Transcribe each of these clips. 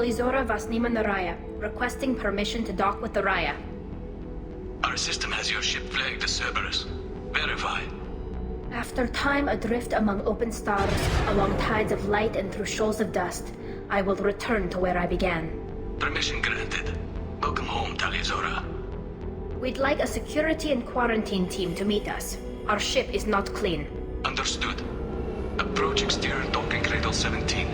Talizora Vasnima Naraya, requesting permission to dock with the Raya. Our system has your ship flagged as Cerberus. Verify. After time adrift among open stars, along tides of light and through shoals of dust, I will return to where I began. Permission granted. Welcome home, Talizora. We'd like a security and quarantine team to meet us. Our ship is not clean. Understood. Approach exterior docking cradle 17.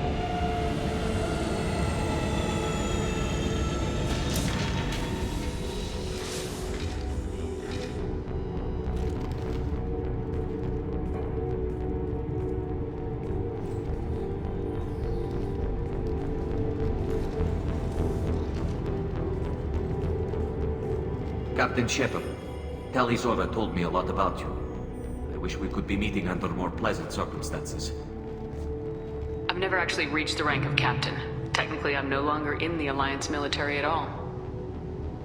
Captain Shepard, Talizora told me a lot about you. I wish we could be meeting under more pleasant circumstances. I've never actually reached the rank of captain. Technically, I'm no longer in the Alliance military at all.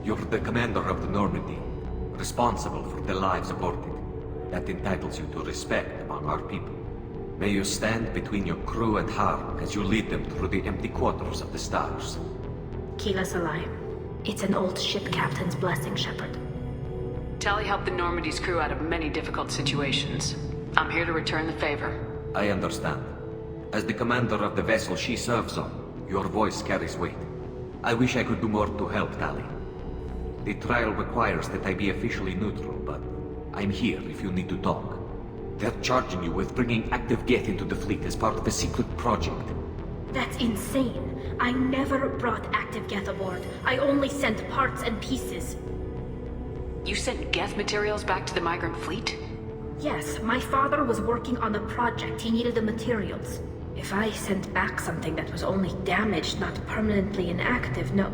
You're the commander of the Normandy, responsible for the lives aborted. That entitles you to respect among our people. May you stand between your crew and harm as you lead them through the empty quarters of the stars. Keep us alive. It's an old ship captain's blessing, Shepard. Tali helped the Normandy's crew out of many difficult situations. I'm here to return the favor. I understand. As the commander of the vessel she serves on, your voice carries weight. I wish I could do more to help Tali. The trial requires that I be officially neutral, but I'm here if you need to talk. They're charging you with bringing active Geth into the fleet as part of a secret project. That's insane. I never brought active Geth aboard. I only sent parts and pieces. You sent Geth materials back to the migrant fleet? Yes, my father was working on a project. He needed the materials. If I sent back something that was only damaged, not permanently inactive, no,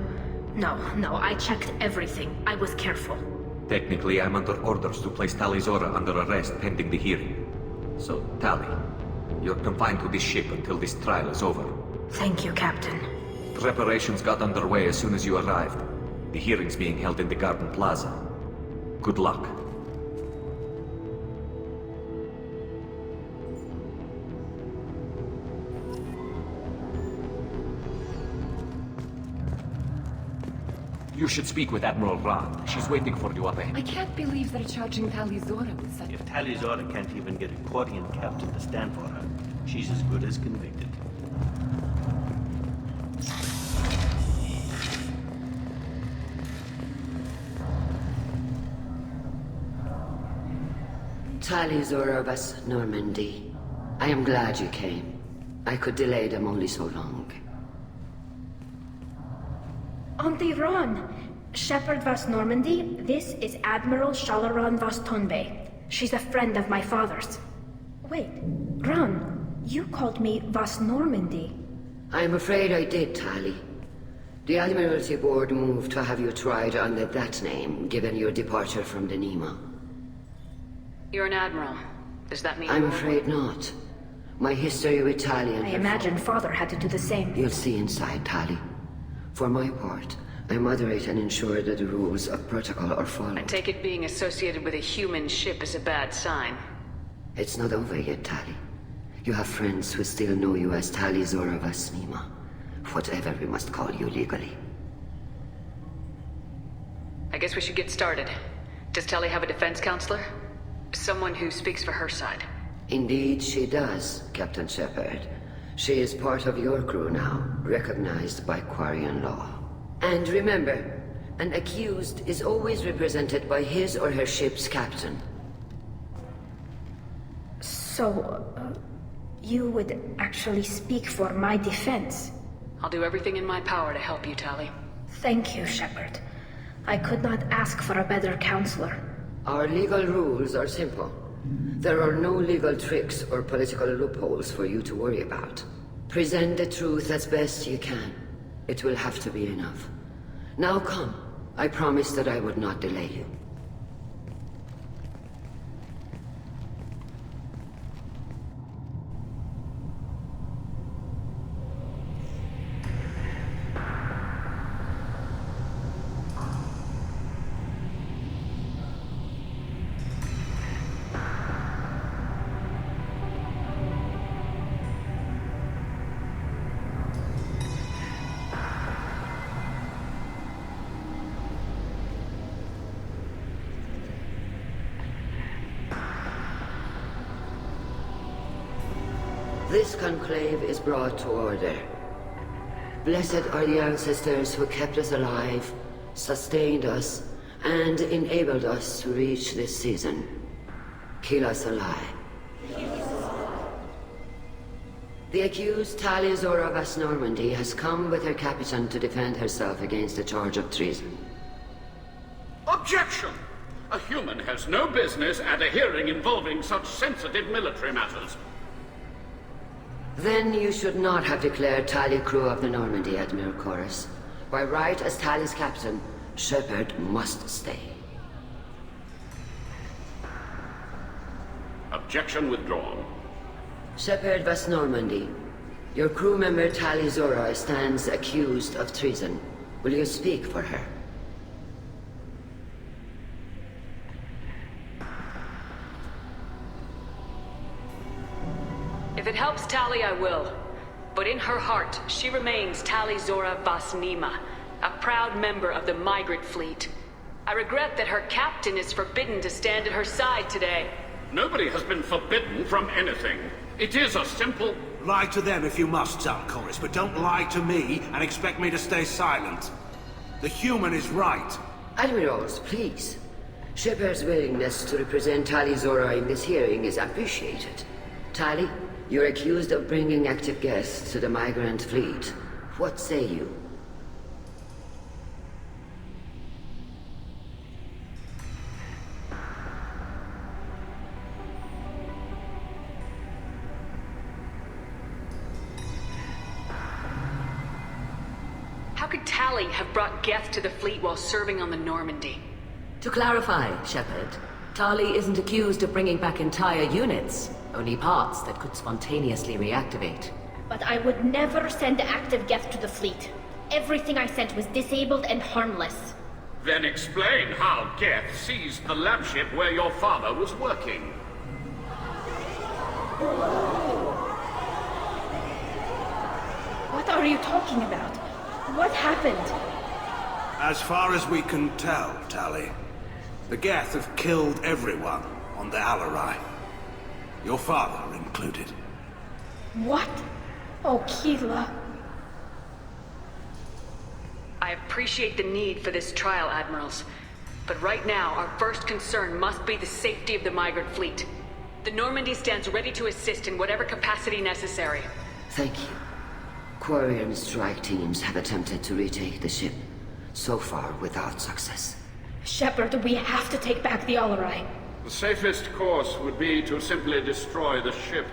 I checked everything. I was careful. Technically, I'm under orders to place Talizora under arrest pending the hearing. So, Tali, you're confined to this ship until this trial is over. Thank you, Captain. Preparations got underway as soon as you arrived. The hearing's being held in the Garden Plaza. Good luck. You should speak with Admiral Rand. She's waiting for you up ahead. I can't believe they're charging Talizora with such... If Talizora can't even get a Quarian captain to stand for her, she's as good as convicted. Talizora vas Normandy. I am glad you came. I could delay them only so long. Auntie Ron! Shepard vas Normandy, this is Admiral Shalaran vas Tonbe. She's a friend of my father's. Wait, Ron, you called me vas Normandy. I'm afraid I did, Tali. The Admiralty Board moved to have you tried under that name, given your departure from the Nima. You're an admiral. Does that mean... I'm afraid not. My history with Tali and I imagine father had to do the same. You'll see inside, Tali. For my part, I moderate and ensure that the rules of protocol are followed. I take it being associated with a human ship is a bad sign. It's not over yet, Tali. You have friends who still know you as Talizora vas Nima. Whatever we must call you legally. I guess we should get started. Does Tali have a defense counselor? Someone who speaks for her side. Indeed she does, Captain Shepard. She is part of your crew now, recognized by Quarian law. And remember, an accused is always represented by his or her ship's captain. So, you would actually speak for my defense? I'll do everything in my power to help you, Tali. Thank you, Shepard. I could not ask for a better counselor. Our legal rules are simple. There are no legal tricks or political loopholes for you to worry about. Present the truth as best you can. It will have to be enough. Now come. I promised that I would not delay you. this conclave is brought to order. Blessed are the ancestors who kept us alive, sustained us, and enabled us to reach this season. Keep us alive. The accused Tali Zora Vas Normandy has come with her capitan to defend herself against a charge of treason. Objection! A human has no business at a hearing involving such sensitive military matters. Then you should not have declared Tali crew of the Normandy, Admiral Chorus. By right as Tali's captain, Shepard must stay. Objection withdrawn. Shepard Vas Normandy, your crew member Tali Zora stands accused of treason. Will you speak for her? If it helps Tali, I will. But in her heart, she remains Tali Zora Vas Nima, a proud member of the migrant fleet. I regret that her captain is forbidden to stand at her side today. Nobody has been forbidden from anything. It is a simple... Lie to them if you must, Zalcoris, but don't lie to me and expect me to stay silent. The human is right. Admirals, please. Shepard's willingness to represent Tali Zora in this hearing is appreciated. Tali, you're accused of bringing active guests to the migrant fleet. What say you? How could Tali have brought Geth to the fleet while serving on the Normandy? To clarify, Shepard, Tali isn't accused of bringing back entire units, only parts that could spontaneously reactivate. But I would never send active Geth to the fleet. Everything I sent was disabled and harmless. Then explain how Geth seized the lab ship where your father was working. What are you talking about? What happened? As far as we can tell, Tali, the Geth have killed everyone on the Alarai. Your father included. What? Oh, Keela. I appreciate the need for this trial, Admirals. But right now, our first concern must be the safety of the migrant fleet. The Normandy stands ready to assist in whatever capacity necessary. Thank you. Quarry and strike teams have attempted to retake the ship, so far without success. Shepard, we have to take back the Alarai. The safest course would be to simply destroy the ship.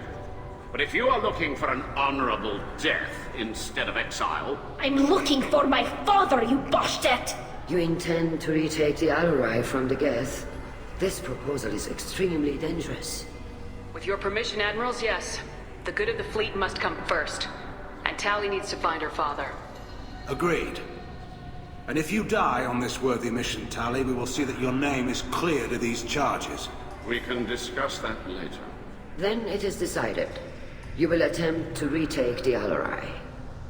But if you are looking for an honorable death instead of exile... I'm looking for my father, you Boshtet! You intend to retake the Alarai from the Geth? This proposal is extremely dangerous. With your permission, Admirals, yes. The good of the fleet must come first. And Tali needs to find her father. Agreed. And if you die on this worthy mission, Tali, we will see that your name is cleared of these charges. We can discuss that later. Then it is decided. You will attempt to retake the Alarai.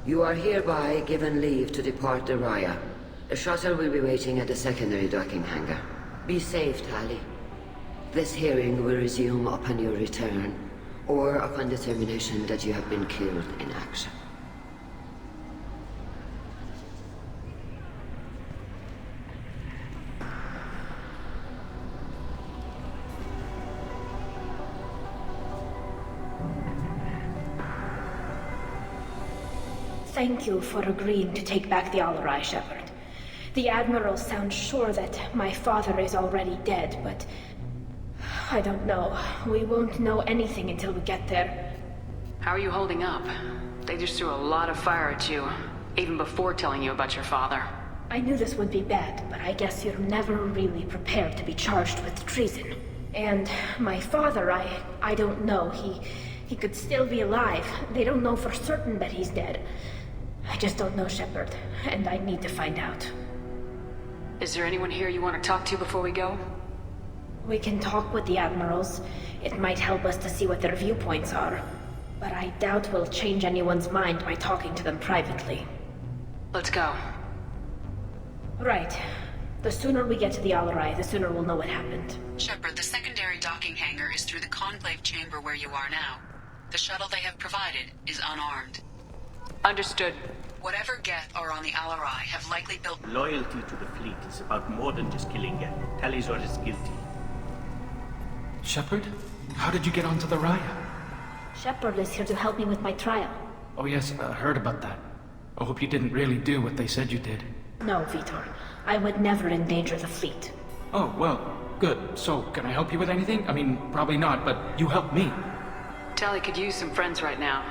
You are hereby given leave to depart the Raya. A shuttle will be waiting at the secondary docking hangar. Be safe, Tali. This hearing will resume upon your return, or upon determination that you have been killed in action. Thank you for agreeing to take back the Alarai, Shepard. The Admiral sounds sure that my father is already dead, but... I don't know. We won't know anything until we get there. How are you holding up? They just threw a lot of fire at you, even before telling you about your father. I knew this would be bad, but I guess you're never really prepared to be charged with treason. And my father, I don't know. He could still be alive. They don't know for certain that he's dead. I just don't know, Shepard, and I need to find out. Is there anyone here you want to talk to before we go? We can talk with the Admirals. It might help us to see what their viewpoints are. But I doubt we'll change anyone's mind by talking to them privately. Let's go. Right. The sooner we get to the Alarai, the sooner we'll know what happened. Shepard, the secondary docking hangar is through the conclave chamber where you are now. The shuttle they have provided is unarmed. Understood. Whatever Geth are on the Alarai have likely built... Loyalty to the fleet is about more than just killing Geth. Tali Zora is guilty. Shepard? How did you get onto the Raya? Shepard is here to help me with my trial. Oh yes, I heard about that. I hope you didn't really do what they said you did. No, Vitor. I would never endanger the fleet. Oh, well, good. So, can I help you with anything? I mean, probably not, but you helped me. Tali could use some friends right now.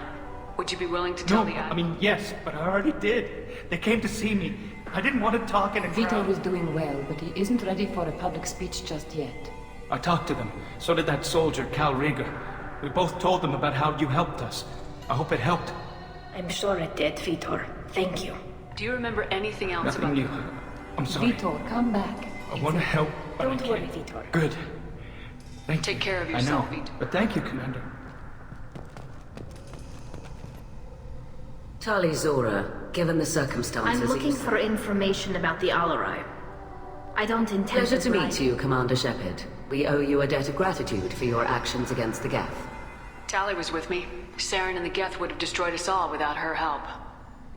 Would you be willing to tell the I mean, yes, but I already did. They came to see me. I didn't want to talk in a crowd. Vitor is doing well, but he isn't ready for a public speech just yet. I talked to them. So did that soldier, Cal Rieger. We both told them about how you helped us. I hope it helped. I'm sure it did, Vitor. Thank you. Do you remember anything else Nothing about... new. I'm sorry. Vitor, come back. I want to help, but Don't I worry, can't. Vitor. Good. Thank you. Take care of yourself, I know, Vitor. but thank you, Commander. Tali Zora, given the circumstances... I'm looking for information about the Alarai. I don't intend Pleasure to lie. meet you, Commander Shepard. We owe you a debt of gratitude for your actions against the Geth. Tali was with me. Saren and the Geth would have destroyed us all without her help.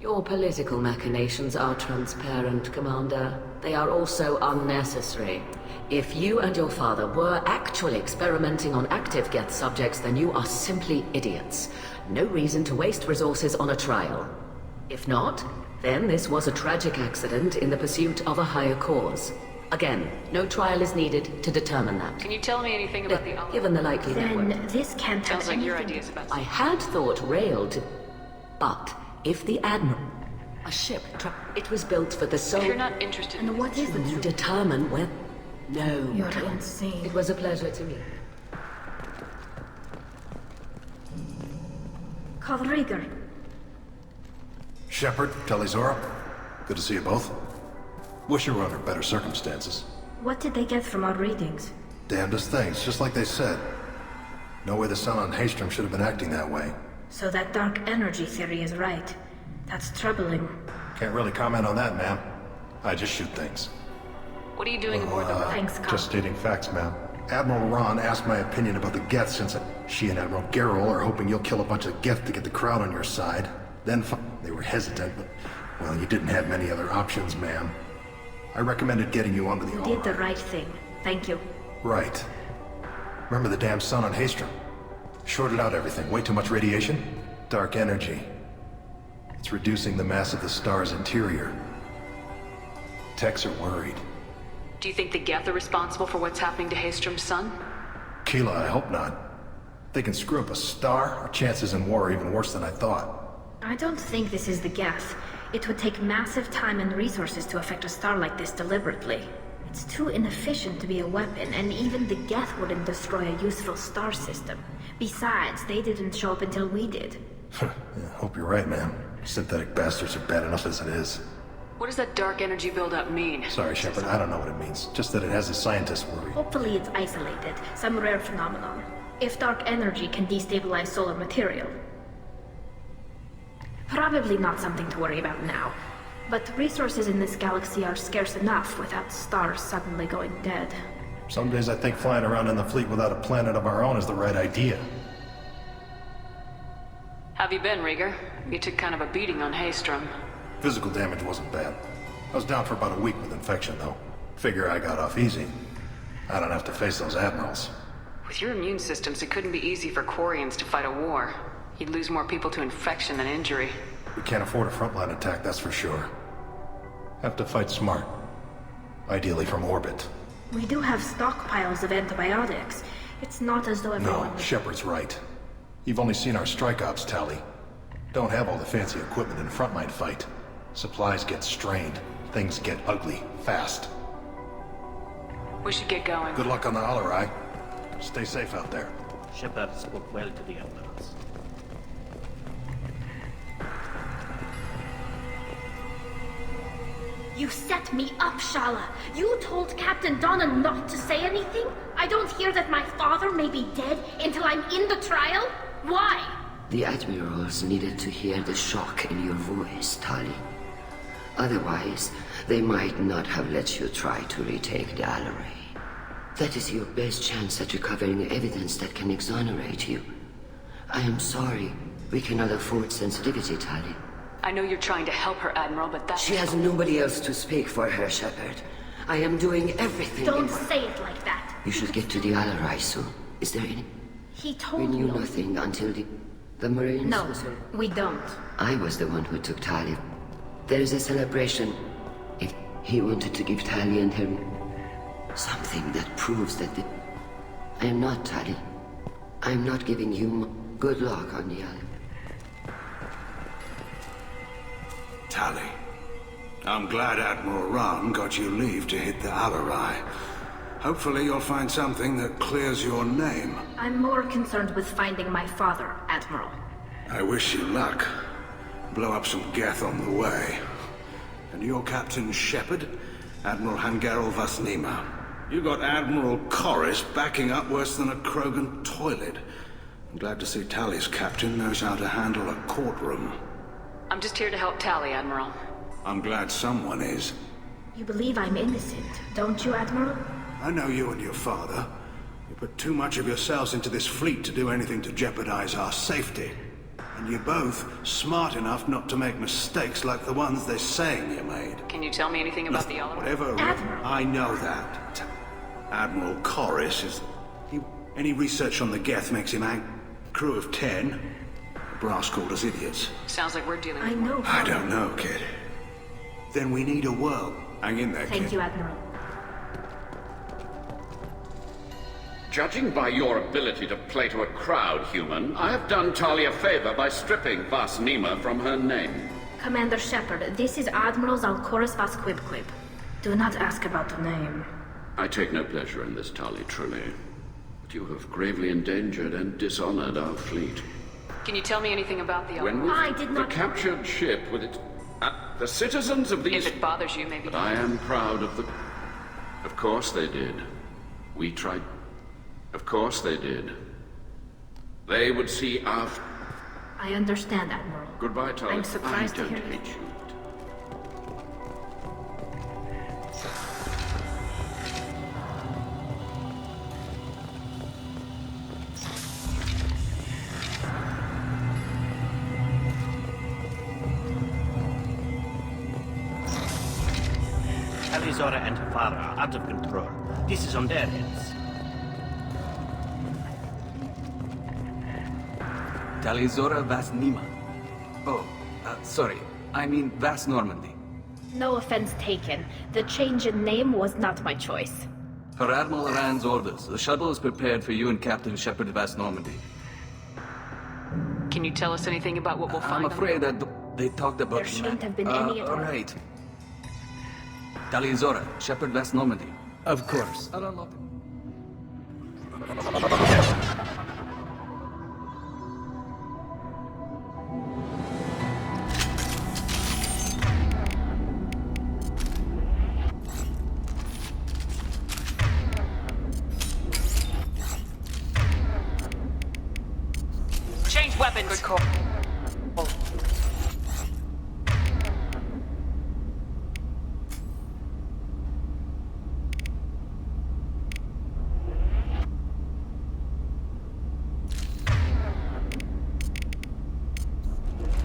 Your political machinations are transparent, Commander. They are also unnecessary. If you and your father were actually experimenting on active Geth subjects, then you are simply idiots. No reason to waste resources on a trial. If not, then this was a tragic accident in the pursuit of a higher cause. Again, no trial is needed to determine that. Can you tell me anything about the... Given the likely network. Then this can't have Sounds like your anything- ideas about... I had thought rail to... But if the Admiral... A ship... It was built for the sole... If you're not interested in... And what is You it? determine when... No. You're insane. It was a pleasure to meet. Call Rieger. Shepard, Tali Zora. Good to see you both. Wish you were under better circumstances. What did they get from our readings? Damnedest things, just like they said. No way the sun on Haystrom should have been acting that way. So that dark energy theory is right. That's troubling. Can't really comment on that, ma'am. I just shoot things. What are you doing aboard the... Thanks, Carl. Just stating facts, ma'am. Admiral Ron asked my opinion about the Geth since she and Admiral Garrel are hoping you'll kill a bunch of Geth to get the crowd on your side. Then they were hesitant, but, well, you didn't have many other options, ma'am. I recommended getting you onto the... You did the right thing. Thank you. Right. Remember the damn sun on Haystrom? Shorted out everything. Way too much radiation? Dark energy. It's reducing the mass of the star's interior. Techs are worried. Do you think the Geth are responsible for what's happening to Haystrom's sun? Keela, I hope not. If they can screw up a star, our chances in war are even worse than I thought. I don't think this is the Geth. It would take massive time and resources to affect a star like this deliberately. It's too inefficient to be a weapon, and even the Geth wouldn't destroy a useful star system. Besides, they didn't show up until we did. Yeah, hope you're right, man. Synthetic bastards are bad enough as it is. What does that dark energy buildup mean? Sorry, Shepard, I don't know what it means. Just that it has the scientists worried. Hopefully it's isolated, some rare phenomenon. If dark energy can destabilize solar material. Probably not something to worry about now. But resources in this galaxy are scarce enough without stars suddenly going dead. Some days I think flying around in the fleet without a planet of our own is the right idea. Have you been, Rieger? You took kind of a beating on Haystrom. Physical damage wasn't bad. I was down for about a week with infection, though. Figure I got off easy. I don't have to face those admirals. With your immune systems, it couldn't be easy for Quarians to fight a war. You'd lose more people to infection than injury. We can't afford a frontline attack, that's for sure. Have to fight smart. Ideally from orbit. We do have stockpiles of antibiotics. It's not as though everyone... No, Shepard's right. You've only seen our strike ops, Tali. Don't have all the fancy equipment in a frontline fight. Supplies get strained. Things get ugly, fast. We should get going. Good luck on the Alarai. Stay safe out there. Shepard spoke well to the admirals. You set me up, Shala. You told Captain Donna not to say anything? I don't hear that my father may be dead until I'm in the trial? Why? The admirals needed to hear the shock in your voice, Tali. Otherwise, they might not have let you try to retake the Alarai. That is your best chance at recovering evidence that can exonerate you. I am sorry. We cannot afford sensitivity, Tali. I know you're trying to help her, Admiral, but that... She has nobody else to speak for her, Shepard. I am doing everything. Don't say it like that. You should get to the Alarai soon. Is there any... He told We knew me. nothing until the Marines... No, we don't. I was the one who took Tali. There is a celebration. If he wanted to give Tali and him something that proves that I am not Tali. I am not giving you good luck on the island. Tali, I'm glad Admiral Ran got you leave to hit the Alarai. Hopefully you'll find something that clears your name. I'm more concerned with finding my father, Admiral. I wish you luck. Blow up some Geth on the way. And your Captain Shepard, Admiral Hangarel Vasnima. You got Admiral Corris backing up worse than a Krogan toilet. I'm glad to see Tali's captain knows how to handle a courtroom. I'm just here to help Tali, Admiral. I'm glad someone is. You believe I'm innocent, don't you, Admiral? I know you and your father. You put too much of yourselves into this fleet to do anything to jeopardize our safety. And you're both smart enough not to make mistakes like the ones they're saying you made. Can you tell me anything about the Alarai? Whatever. Admiral. I know that. Admiral Corris is... Any research on the Geth makes him a crew of 10. The brass called us idiots. Sounds like we're dealing I with know. I don't know, kid. Then we need a world. Hang in there, kid. Thank you, Admiral. Judging by your ability to play to a crowd, human, I have done Tali a favor by stripping Vasnima from her name. Commander Shepard, this is Admiral Zalkoris Vasquibquib. Do not ask about the name. I take no pleasure in this, Tali, truly. But you have gravely endangered and dishonored our fleet. Can you tell me anything about the When Alarai? I did not... the captured ship with its... the citizens of these... If it bothers you, maybe... But I am proud of the... Of course they did. We tried... Of course they did. They would see our... I understand, Admiral. Goodbye, Tali. I'm surprised I to don't hear hate you. Alizora and her father are out of control. This is on their heads. Talizora Vasnima. Oh, sorry. I mean Vas Normandy. No offense taken. The change in name was not my choice. Per Admiral Rand's orders, the shuttle is prepared for you and Captain Shepard Vas Normandy. Can you tell us anything about what we'll find? I'm afraid that they talked about... There shouldn't have been any at all. Right. Talizora, Shepard Vas Normandy. Of course. I don't know. Change weapons! Good call.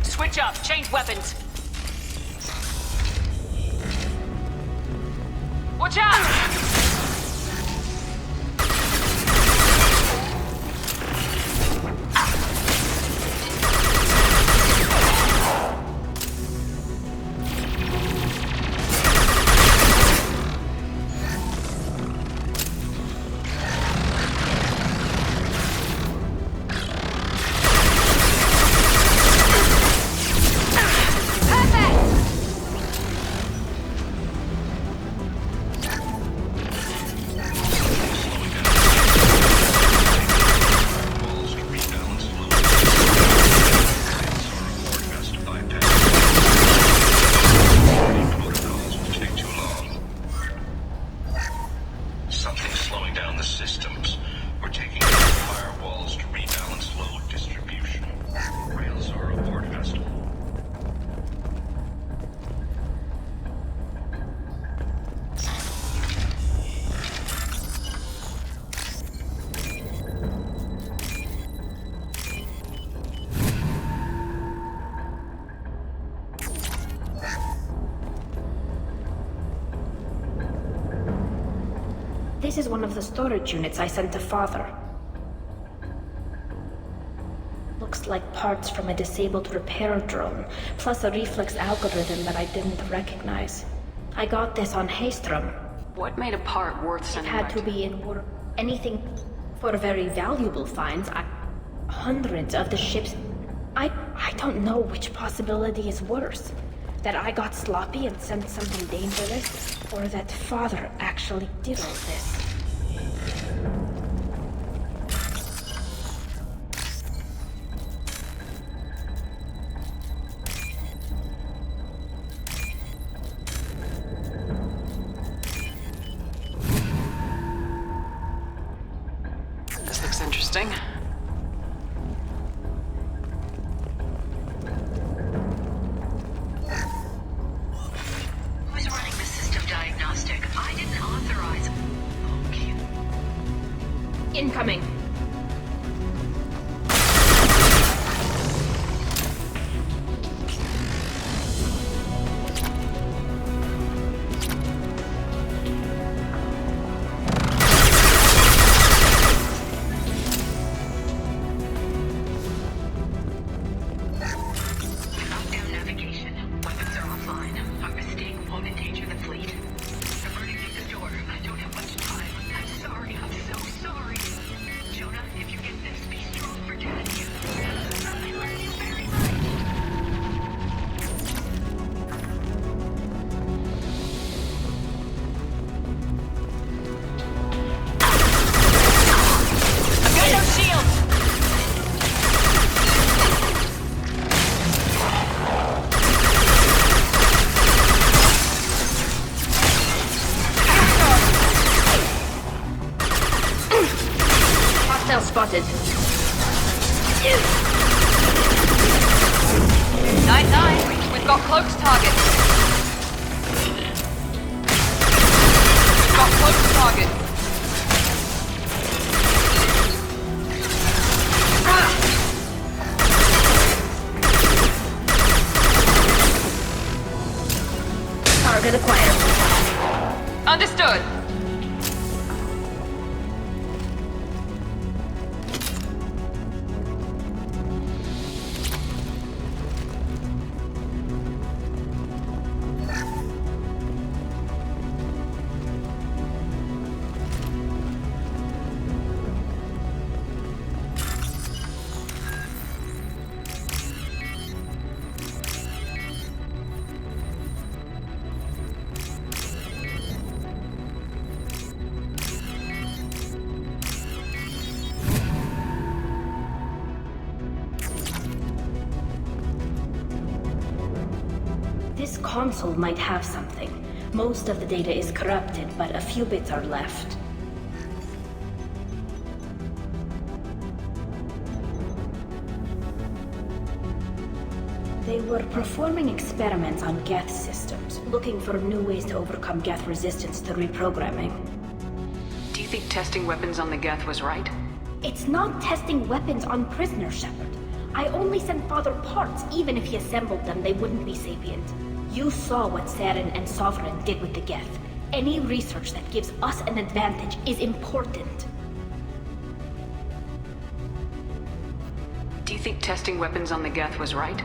Switch up! Change weapons! Watch out! This is one of the storage units I sent to Father. Looks like parts from a disabled repair drone, plus a reflex algorithm that I didn't recognize. I got this on Haystrom. What made a part worth It sending had back to be in anything for very valuable finds. Hundreds of the ships. I don't know which possibility is worse. That I got sloppy and sent something dangerous, or that Father actually did all this. This looks interesting. Who's running the system diagnostic? I didn't authorize. Okay. Incoming. Lockdown navigation. Weapons are offline. Our mistake won't endanger the fleet. I'm running through the door. I don't have much time. I'm sorry. I'm so sorry. Jonah, if you get this, be strong for Dad. I love you very much. I've got no shield! Hostile spotted. 9-9, we've got close targets. We've got close targets. Target acquired. Understood. This console might have something. Most of the data is corrupted, but a few bits are left. They were performing experiments on Geth systems, looking for new ways to overcome Geth resistance to reprogramming. Do you think testing weapons on the Geth was right? It's not testing weapons on prisoners, Shepard. I only sent Father parts. Even if he assembled them, they wouldn't be sapient. You saw what Saren and Sovereign did with the Geth. Any research that gives us an advantage is important. Do you think testing weapons on the Geth was right?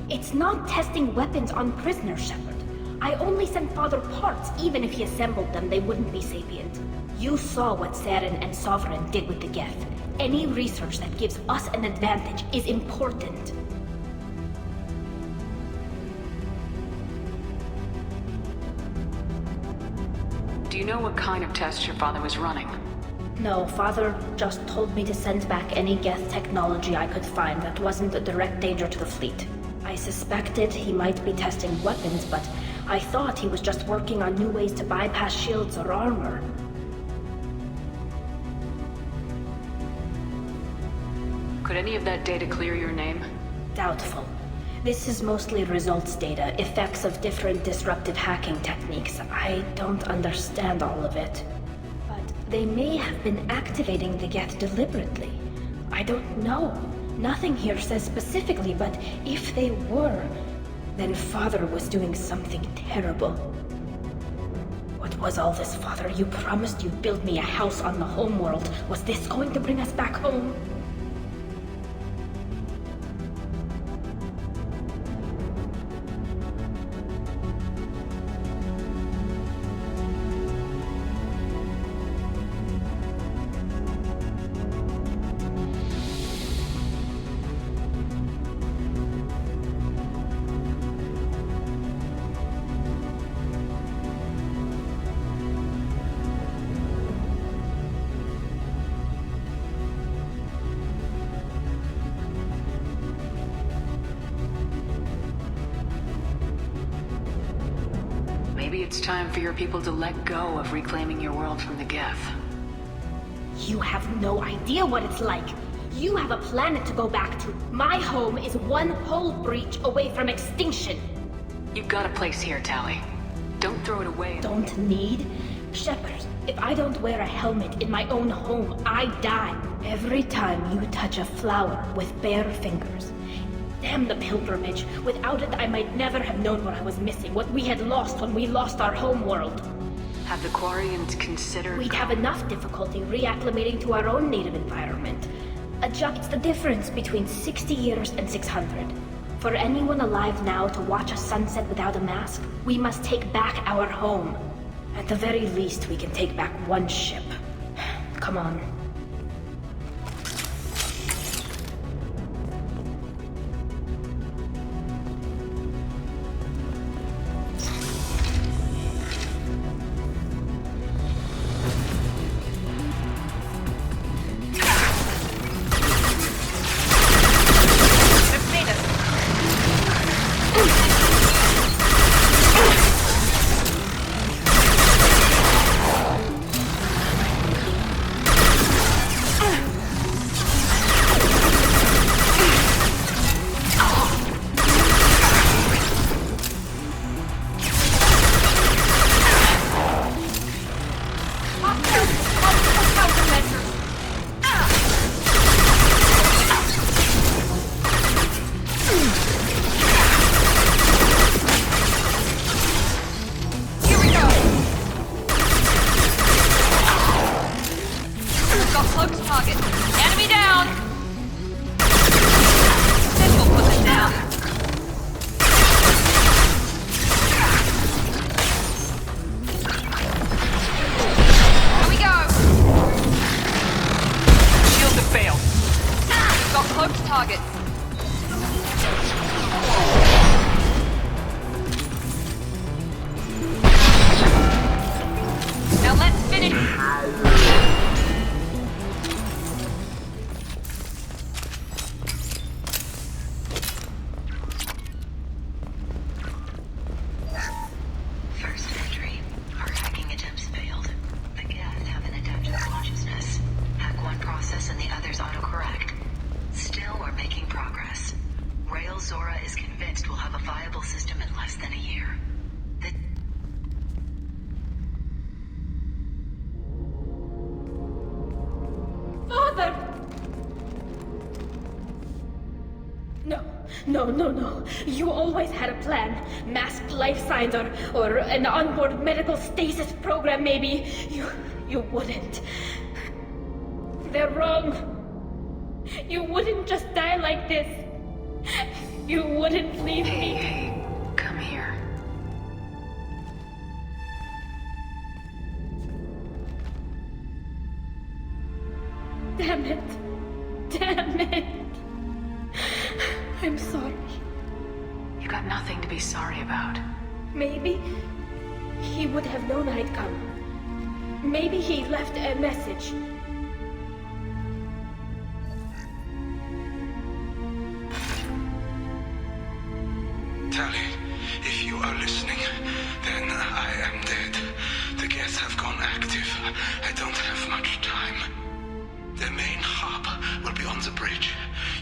It's not testing weapons on prisoners, Shepard. I only sent Father parts. Even if he assembled them, they wouldn't be sapient. You saw what Saren and Sovereign did with the Geth. Any research that gives us an advantage is important. Do you know what kind of tests your father was running? No, Father just told me to send back any Geth technology I could find that wasn't a direct danger to the fleet. I suspected he might be testing weapons, but I thought he was just working on new ways to bypass shields or armor. Could any of that data clear your name? Doubtful. This is mostly results data, effects of different disruptive hacking techniques. I don't understand all of it. But they may have been activating the Geth deliberately. I don't know. Nothing here says specifically, but if they were, then Father was doing something terrible. What Was all this, Father? You promised you'd build me a house on the homeworld. Was this going to bring us back home? Maybe it's time for your people to let go of reclaiming your world from the Geth. You have no idea what it's like. You have a planet to go back to. My home is one hull breach away from extinction. You've got a place here, Tali. Don't throw it away. Don't need? Shepard, if I don't wear a helmet in my own home, I die. Every time you touch a flower with bare fingers. Damn the pilgrimage. Without it, I might never have known what I was missing, what we had lost when we lost our homeworld. Have the Quarians considered... We'd have enough difficulty reacclimating to our own native environment. It's the difference between 60 years and 600. For anyone alive now to watch a sunset without a mask, we must take back our home. At the very least, we can take back one ship. Come on. No. You always had a plan. Masked life signs or an onboard medical stasis program, maybe. You wouldn't. They're wrong. You wouldn't just die like this. You wouldn't leave me. Hey, come here. Damn it. I'm sorry. You got nothing to be sorry about. Maybe he would have known I'd come. Maybe he left a message. Tali, if you are listening, then I am dead. The Geth have gone active. I don't have much time. Their main hub will be on the bridge.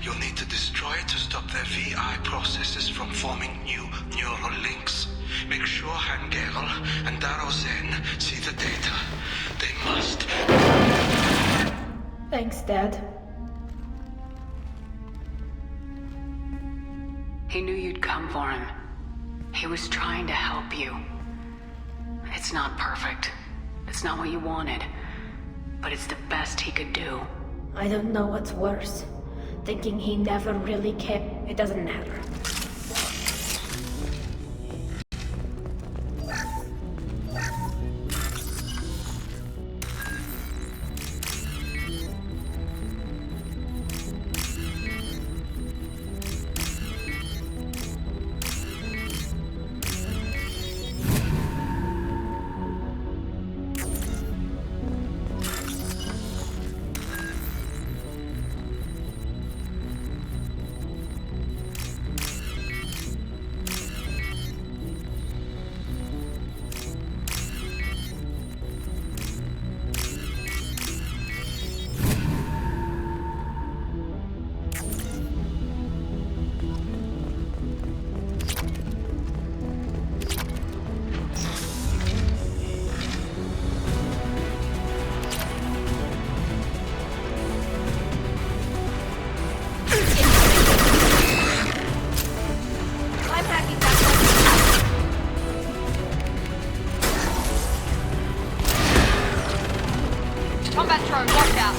You'll need to destroy it to stop their VI processes from forming new neural links. Make sure Hangerel and Daro Zen see the data. They must. Thanks, Dad. He knew you'd come for him. He was trying to help you. It's not perfect. It's not what you wanted. But it's the best he could do. I don't know what's worse. Thinking he never really cared. It doesn't matter. Combat drone, watch out.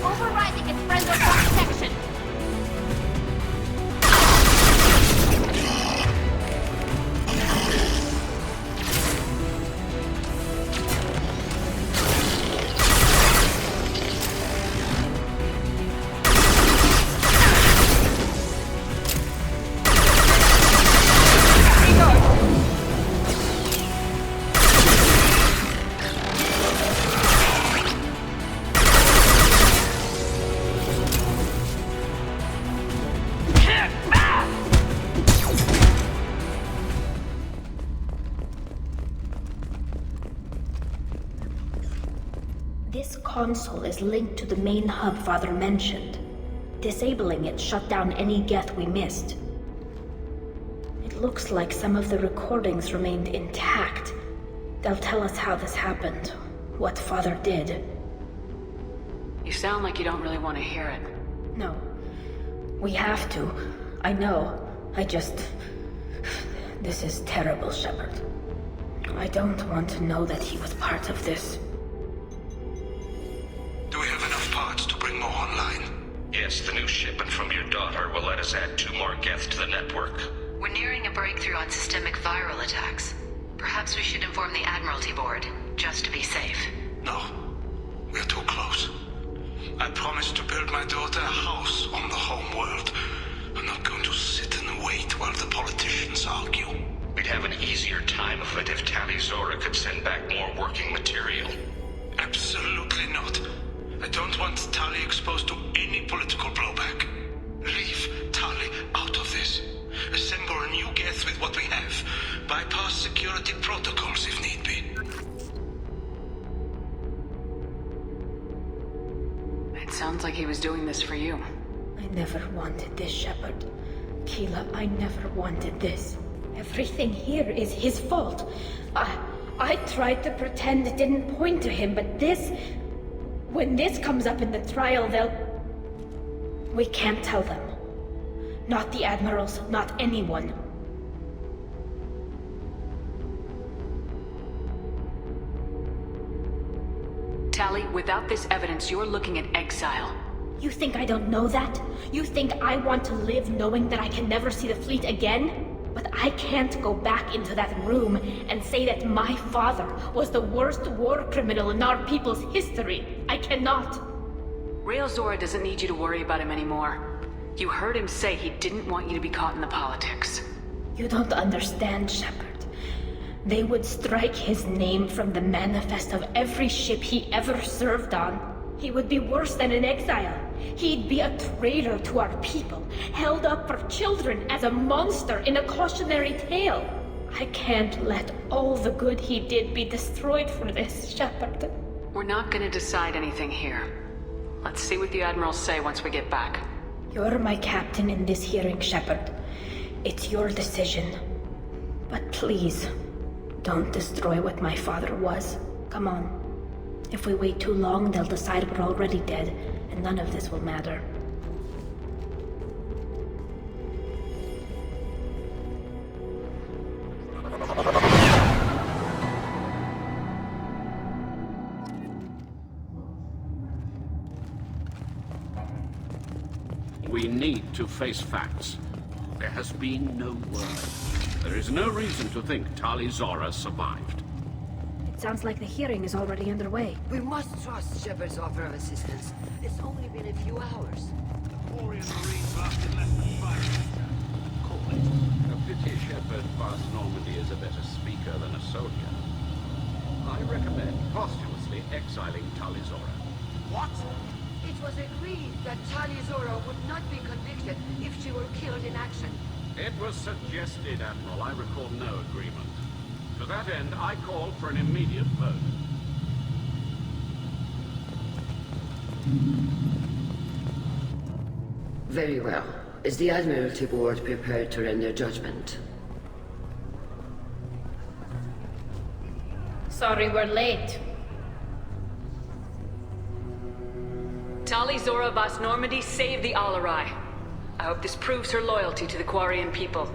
Overriding its friendly protection. This console is linked to the main hub Father mentioned. Disabling it shut down any Geth we missed. It looks like some of the recordings remained intact. They'll tell us how this happened, what Father did. You sound like you don't really want to hear it. No. We have to. I know. This is terrible, Shepard. I don't want to know that he was part of this. Do we have enough parts to bring more online? Yes, the new shipment from your daughter will let us add 2 more Geth to the network. We're nearing a breakthrough on systemic viral attacks. Perhaps we should inform the Admiralty Board, just to be safe. No. We're too close. I promised to build my daughter a house on the home world. I'm not going to sit and wait while the politicians argue. We'd have an easier time of it if Tali Zora could send back more working material. Absolutely not. I don't want Tali exposed to any political blowback. Leave Tali out of this. Assemble a new Geth with what we have. Bypass security protocols if need be. It sounds like he was doing this for you. I never wanted this, Shepard. Keela, I never wanted this. Everything here is his fault. I tried to pretend it didn't point to him, but this... When this comes up in the trial, they'll... We can't tell them. Not the Admirals, not anyone. Tali, without this evidence, you're looking at exile. You think I don't know that? You think I want to live knowing that I can never see the fleet again? But I can't go back into that room and say that my father was the worst war criminal in our people's history. I cannot. Rail Zora doesn't need you to worry about him anymore. You heard him say he didn't want you to be caught in the politics. You don't understand, Shepard. They would strike his name from the manifest of every ship he ever served on. He would be worse than an exile. He'd be a traitor to our people, held up for children as a monster in a cautionary tale. I can't let all the good he did be destroyed for this, Shepard. We're not gonna decide anything here. Let's see what the Admirals say once we get back. You're my captain in this hearing, Shepard. It's your decision. But please, Don't destroy what my father was. Come on. If we wait too long, they'll decide we're already dead, and none of this will matter. We need to face facts. There has been no word. There is no reason to think Tali Zora survived. It sounds like the hearing is already underway. We must trust Shepard's offer of assistance. It's only been a few hours. The Quarian Marines lasted less than 5 minutes. Call it. A pity Shepard past Normandy is a better speaker than a soldier. I recommend posthumously exiling Tali Zora. What? It was agreed that Tali Zora would not be convicted if she were killed in action. It was suggested, Admiral. I recall no agreement. To that end, I call for an immediate vote. Very well. Is the Admiralty Board prepared to render judgment? Sorry we're late. Tali Zora Vas Normandy saved the Alarai. I hope this proves her loyalty to the Quarian people.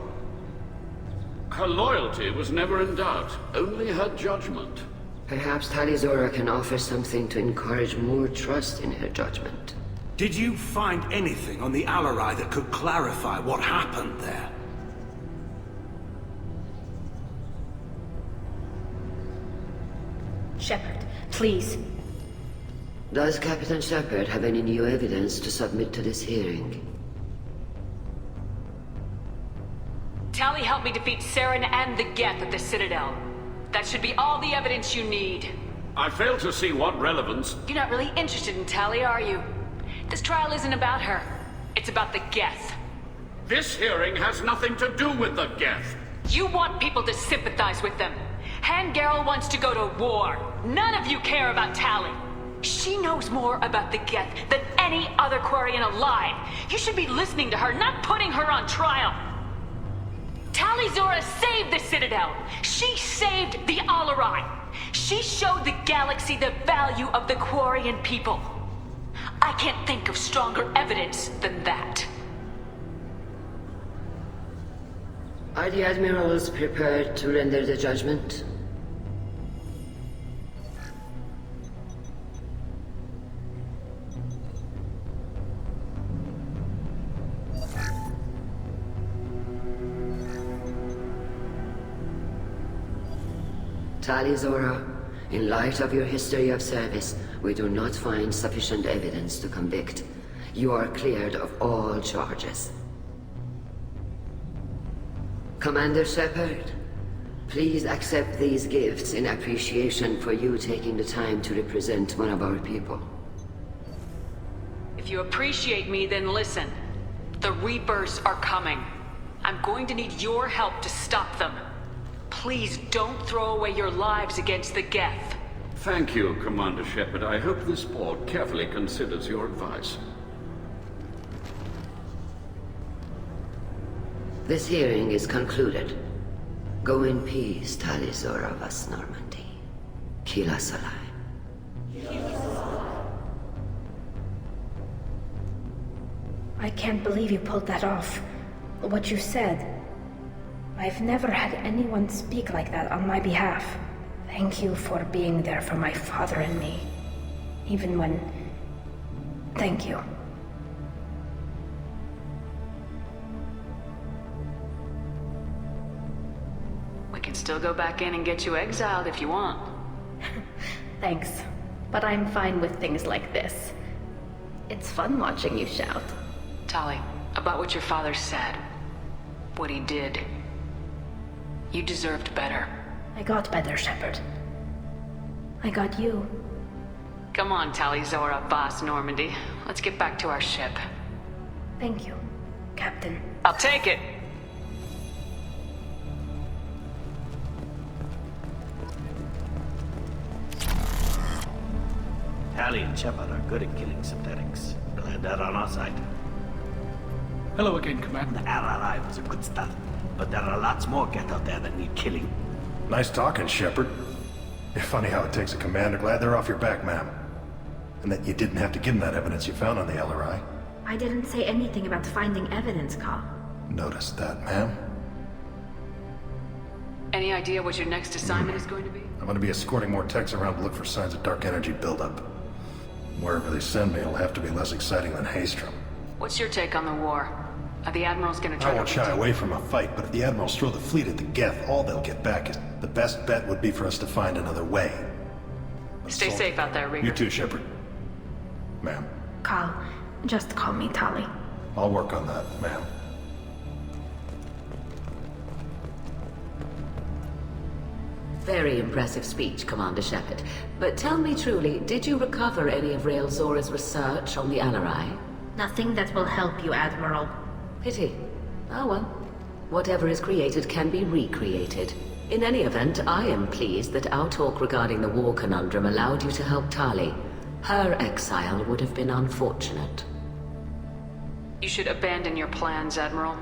Her loyalty was never in doubt, only her judgment. Perhaps Tali Zora can offer something to encourage more trust in her judgment. Did you find anything on the Alarai that could clarify what happened there? Shepard, please. Does Captain Shepard have any new evidence to submit to this hearing? Tali helped me defeat Saren and the Geth at the Citadel. That should be all the evidence you need. I fail to see what relevance... You're not really interested in Tali, are you? This trial isn't about her. It's about the Geth. This hearing has nothing to do with the Geth. You want people to sympathize with them. Hangarel wants to go to war. None of you care about Tali. She knows more about the Geth than any other Quarian alive. You should be listening to her, not putting her on trial. Tali Zora saved the Citadel. She saved the Alarai. She showed the galaxy the value of the Quarian people. I can't think of stronger evidence than that. Are the Admirals prepared to render the judgment? Tali Zora, in light of your history of service, we do not find sufficient evidence to convict. You are cleared of all charges. Commander Shepard, please accept these gifts in appreciation for you taking the time to represent one of our people. If you appreciate me, then listen. The Reapers are coming. I'm going to need your help to stop them. Please don't throw away your lives against the Geth. Thank you, Commander Shepard. I hope this board carefully considers your advice. This hearing is concluded. Go in peace, Tali Zora Vas Normandy. Kila Salai. I can't believe you pulled that off. What you said. I've never had anyone speak like that on my behalf. Thank you for being there for my father and me. Even when... Thank you. We can still go back in and get you exiled if you want. Thanks. But I'm fine with things like this. It's fun watching you shout. Tali, about what your father said. What he did. You deserved better. I got better, Shepard. I got you. Come on, Tali Zora Vas Normandy. Let's get back to our ship. Thank you, Captain. I'll take it. Tali and Shepard are good at killing synthetics. Glad they're on our side. Hello again, Commander. The Alarai was a good start, but there are lots more Geth out there that need killing. Nice talking, Shepard. Funny how it takes a commander. Glad they're off your back, ma'am. And that you didn't have to give them that evidence you found on the LRI. I didn't say anything about finding evidence, Carl. Noticed that, ma'am. Any idea what your next assignment is going to be? I'm gonna be escorting more techs around to look for signs of dark energy buildup. Wherever they send me, it'll have to be less exciting than Haystrom. What's your take on the war? Are the Admirals gonna try I won't shy away from a fight, but if the Admirals throw the fleet at the Geth, all they'll get back is the best bet would be for us to find another way. Stay safe out there, Rieger. You too, Shepard. Ma'am. Carl, just call me Tali. I'll work on that, ma'am. Very impressive speech, Commander Shepard. But tell me truly, did you recover any of Rael Zora's research on the LRI? Nothing that will help you, Admiral. Pity. Oh well. Whatever is created can be recreated. In any event, I am pleased that our talk regarding the war conundrum allowed you to help Tali. Her exile would have been unfortunate. You should abandon your plans, Admiral.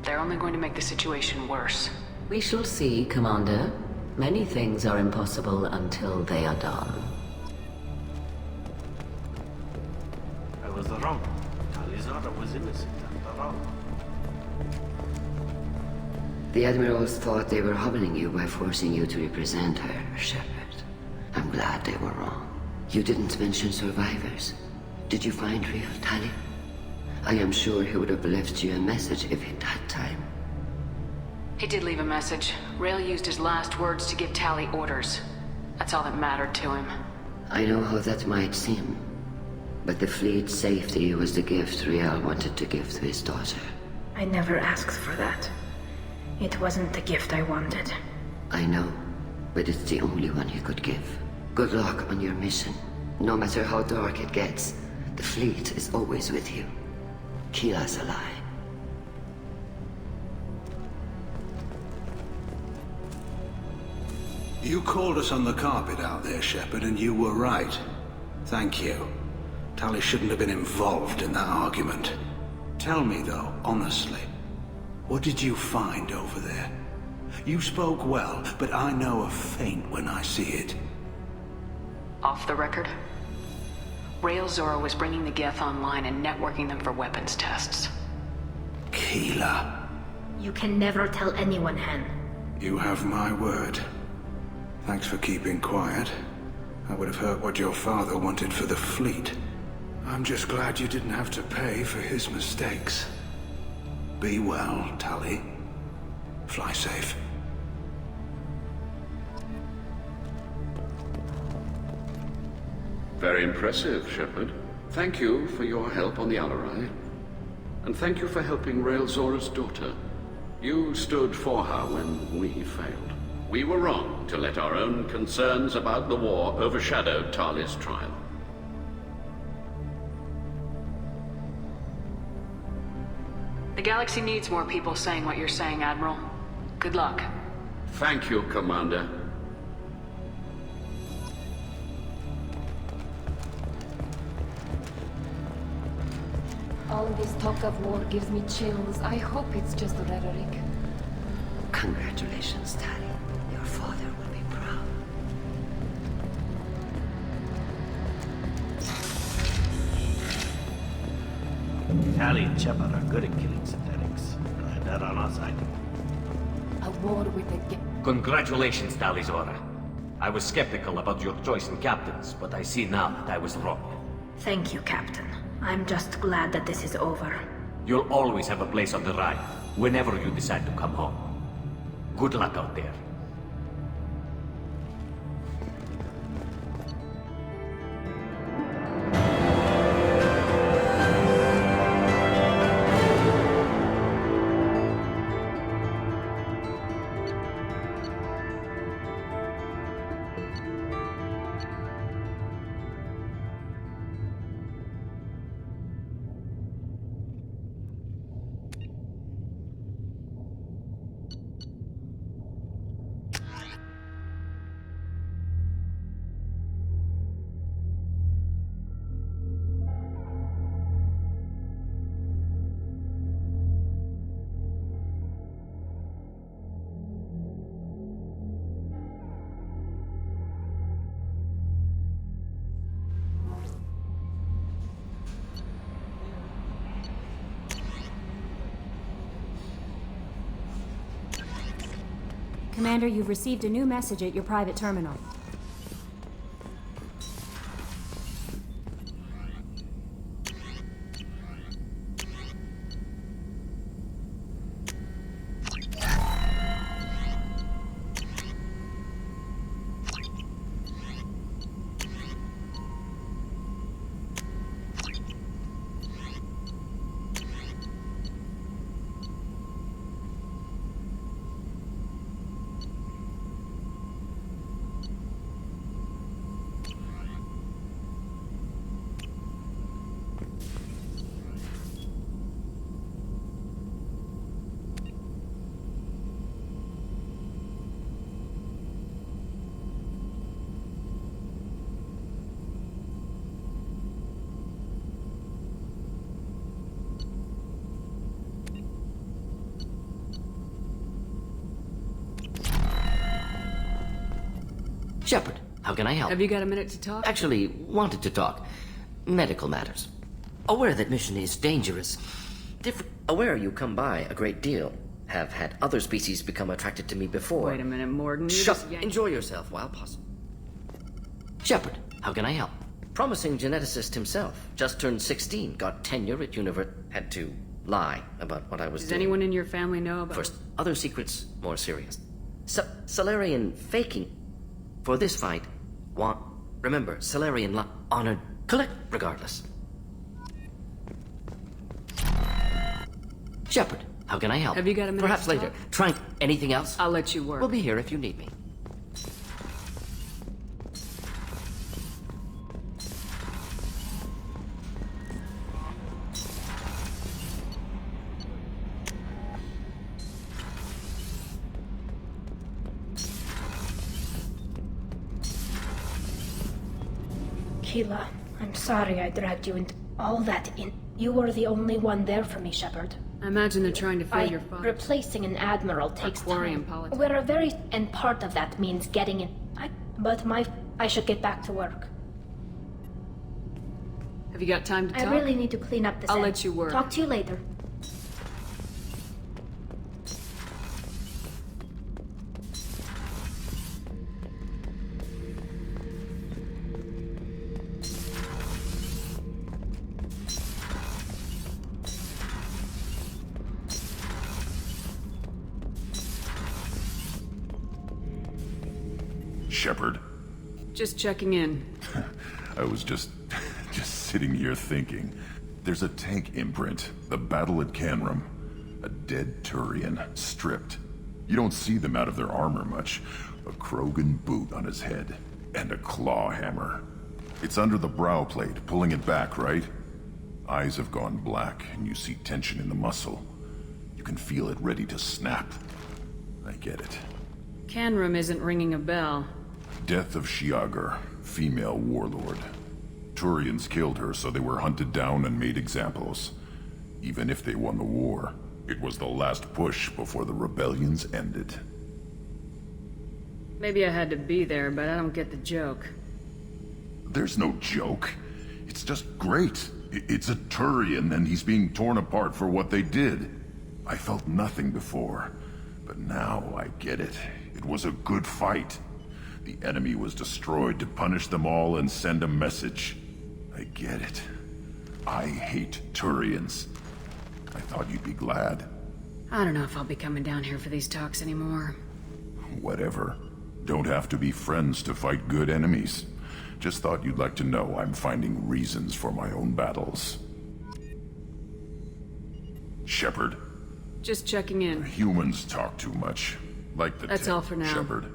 They're only going to make the situation worse. We shall see, Commander. Many things are impossible until they are done. I was wrong. Tali Zora was innocent after all. The Admirals thought they were humbling you by forcing you to represent her, Shepard. I'm glad they were wrong. You didn't mention survivors. Did you find real Tali? I am sure he would have left you a message if he'd had time. He did leave a message. Rael used his last words to give Tali orders. That's all that mattered to him. I know how that might seem, but the fleet's safety was the gift Rael wanted to give to his daughter. I never asked for that. It wasn't the gift I wanted. I know, but it's the only one he could give. Good luck on your mission. No matter how dark it gets, the fleet is always with you. Keela's alive. You called us on the carpet out there, Shepard, and you were right. Thank you. Tali shouldn't have been involved in that argument. Tell me, though, honestly, what did you find over there? You spoke well, but I know a feint when I see it. Off the record? Rael Zora was bringing the Geth online and networking them for weapons tests. Keela. You can never tell anyone, Hen. You have my word. Thanks for keeping quiet. I would have heard what your father wanted for the fleet. I'm just glad you didn't have to pay for his mistakes. Be well, Tali. Fly safe. Very impressive, Shepard. Thank you for your help on the LRI. And thank you for helping Rael Zora's daughter. You stood for her when we failed. We were wrong to let our own concerns about the war overshadow Tali's trial. The galaxy needs more people saying what you're saying, Admiral. Good luck. Thank you, Commander. All this talk of war gives me chills. I hope it's just rhetoric. Congratulations, Tali. Your father will be proud. Tali and Shepard are good at killing synthetics. Glad they're on our side. A war with the Congratulations, Tali Zora. I was skeptical about your choice in captains, but I see now that I was wrong. Thank you, Captain. I'm just glad that this is over. You'll always have a place on the ride, whenever you decide to come home. Good luck out there. Commander, you've received a new message at your private terminal. Shepard, how can I help? Have you got a minute to talk? Actually, wanted to talk. Medical matters. Aware that mission is dangerous. Aware you come by a great deal. Have had other species become attracted to me before. Wait a minute, Morgan. Shut. Enjoy yourself while possible. Shepard, how can I help? Promising geneticist himself. Just turned 16. Got tenure at Univer. Had to lie about what I was Does doing. anyone in your family know about... First, other secrets, more serious. Salarian faking. For this fight, remember, Salarian honored, collect regardless. Shepard, how can I help? Have you got a minute? Perhaps later. Try anything else? I'll let you work. We'll be here if you need me. Keela, I'm sorry I dragged you into all that in. You were the only one there for me, Shepard. I imagine they're trying to fill your father. Replacing an admiral takes time. We're a very... And part of that means getting in... I should get back to work. Have you got time to talk? I really need to clean up this I'll end. let you work. Talk to you later. Shepard? Just checking in. I was just sitting here thinking. There's a tank imprint, the battle at Canrum. A dead Turian, stripped. You don't see them out of their armor much. A Krogan boot on his head, and a claw hammer. It's under the brow plate, pulling it back, right? Eyes have gone black, and you see tension in the muscle. You can feel it ready to snap. I get it. Canrum isn't ringing a bell. Death of Shiagar, female warlord. Turians killed her, so they were hunted down and made examples. Even if they won the war, it was the last push before the rebellions ended. Maybe I had to be there, but I don't get the joke. There's no joke. It's just great. It's a Turian, and he's being torn apart for what they did. I felt nothing before, but now I get it. It was a good fight. The enemy was destroyed to punish them all and send a message. I get it. I hate Turians. I thought you'd be glad. I don't know if I'll be coming down here for these talks anymore. Whatever. Don't have to be friends to fight good enemies. Just thought you'd like to know I'm finding reasons for my own battles. Shepard. Just checking in. Humans talk too much. Like the That's all for now. Shepard.